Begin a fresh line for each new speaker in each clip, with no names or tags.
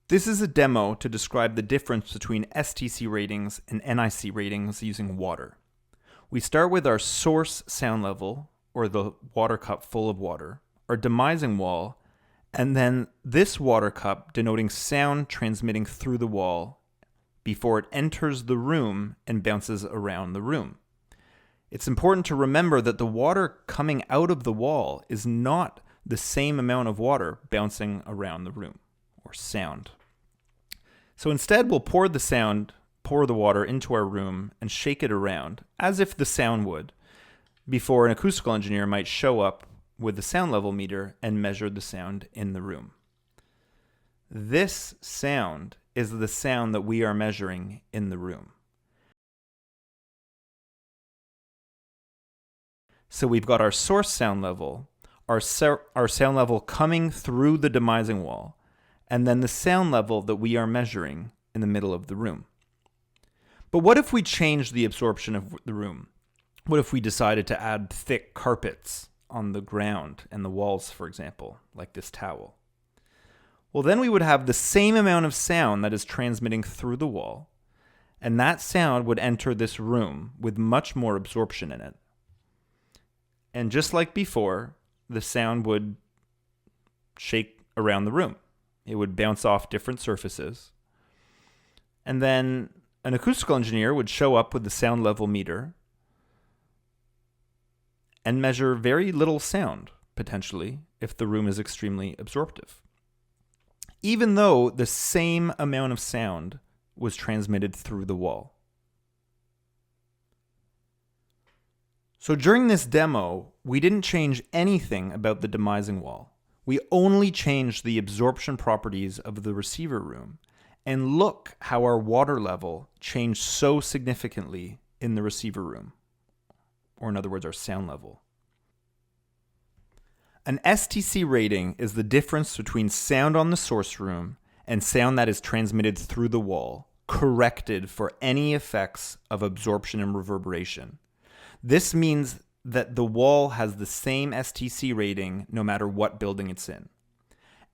This is a demo to describe the difference between STC ratings and NIC ratings using water. We start with our source sound level, or the water cup full of water, our demising wall, and then this water cup denoting sound transmitting through the wall before it enters the room and bounces around the room. It's important to remember that the water coming out of the wall is not the same amount of water bouncing around the room, or sound. So instead, we'll pour the water into our room and shake it around, as if the sound would, before an acoustical engineer might show up with the sound level meter and measure the sound in the room. This sound is the sound that we are measuring in the room. So we've got our source sound level, our sound level coming through the demising wall, and then the sound level that we are measuring in the middle of the room. But what if we changed the absorption of the room? What if we decided to add thick carpets on the ground and the walls, for example, like this towel? Well, then we would have the same amount of sound that is transmitting through the wall, and that sound would enter this room with much more absorption in it. And just like before, the sound would shake around the room. It would bounce off different surfaces. And then an acoustical engineer would show up with the sound level meter and measure very little sound, potentially, if the room is extremely absorptive, even though the same amount of sound was transmitted through the wall. So during this demo, we didn't change anything about the demising wall. We only changed the absorption properties of the receiver room, and look how our water level changed so significantly in the receiver room, or in other words, our sound level. An STC rating is the difference between sound on the source room and sound that is transmitted through the wall, corrected for any effects of absorption and reverberation. This means that the wall has the same STC rating no matter what building it's in.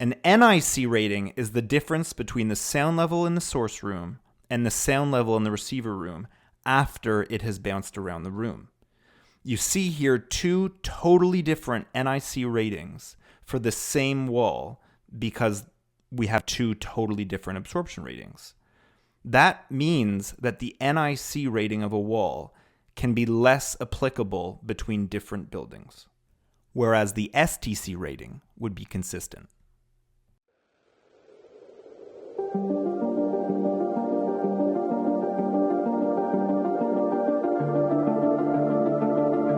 An NIC rating is the difference between the sound level in the source room and the sound level in the receiver room after it has bounced around the room. You see here two totally different NIC ratings for the same wall because we have two totally different absorption ratings. That means that the NIC rating of a wall can be less applicable between different buildings, whereas the STC rating would be consistent.